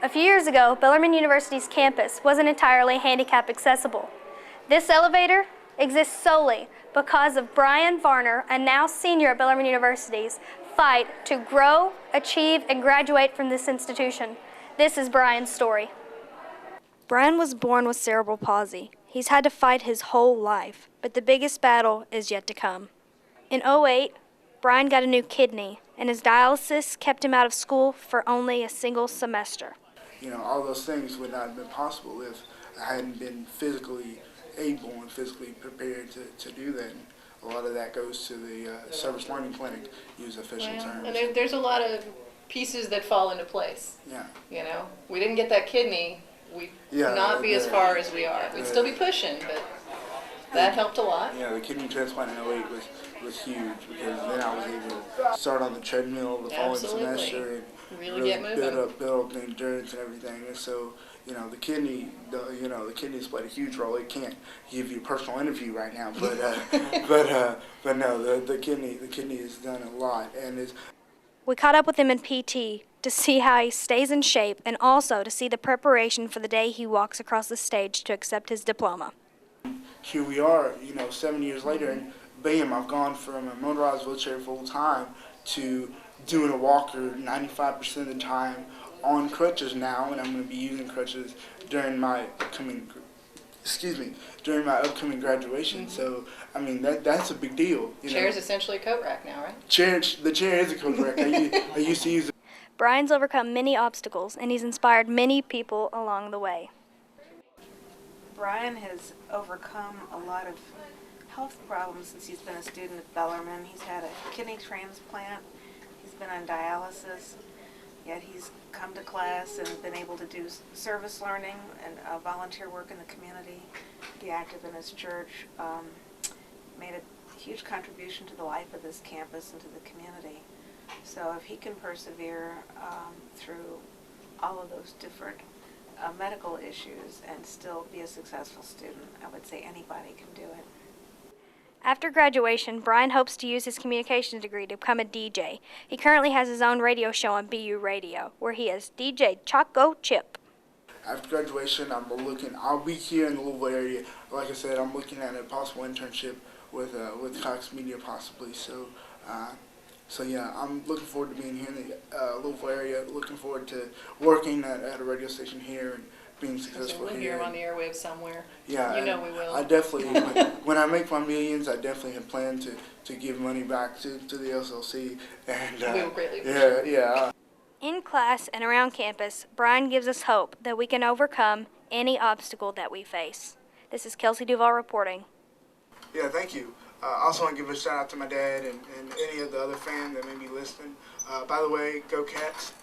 A few years ago, Bellarmine University's campus wasn't entirely handicap accessible. This elevator exists solely because of Bryan Varner, a now senior at Bellarmine University's fight to grow, achieve, and graduate from this institution. This is Bryan's story. Bryan was born with cerebral palsy. He's had to fight his whole life, but the biggest battle is yet to come. In '08, Bryan got a new kidney, and his dialysis kept him out of school for only a single semester. All those things would not have been possible if I hadn't been physically able and physically prepared to do that. And a lot of that goes to the service learning clinic, use official terms. And there's a lot of pieces that fall into place. Yeah. We didn't get that kidney, we'd not be as far as we are. We'd still be pushing, but that helped a lot. Yeah, the kidney transplant in '08 was huge because then I was able to start on the treadmill the following semester and really get moving. build up the endurance and everything. And so, the kidney's played a huge role. It can't give you a personal interview right now, but but no, the kidney has done a lot, and it's. We caught up with him in PT to see how he stays in shape and also to see the preparation for the day he walks across the stage to accept his diploma. Here we are, 7 years later, and bam, I've gone from a motorized wheelchair full time to doing a walker 95% of the time on crutches now, and I'm going to be using crutches during my upcoming graduation. So, that's a big deal. Chair's essentially a coat rack now, right? The chair is a coat rack. I used to use it. Bryan's overcome many obstacles, and he's inspired many people along the way. Bryan has overcome a lot of health problems since he's been a student at Bellarmine. He's had a kidney transplant, he's been on dialysis, yet he's come to class and been able to do service learning and volunteer work in the community, be active in his church, made a huge contribution to the life of this campus and to the community. So if he can persevere through all of those different medical issues and still be a successful student, I would say anybody can do it. After graduation, Bryan hopes to use his communications degree to become a DJ. He currently has his own radio show on BU Radio, where he is DJ Choco Chip. After graduation, I'll be here in the Louisville area. Like I said, I'm looking at a possible internship with Cox Media possibly. So yeah, I'm looking forward to being here in the Louisville area, looking forward to working at a radio station here and being successful we'll here. We'll hear him on the airwaves somewhere. Yeah. We will. I definitely, when I make my millions, I definitely have planned to give money back to the SLC. And we will greatly appreciate it. Yeah. In class and around campus, Bryan gives us hope that we can overcome any obstacle that we face. This is Kelsey Duval reporting. Yeah, thank you. I also want to give a shout out to my dad and any of the other fans that may be listening. By the way, go Cats.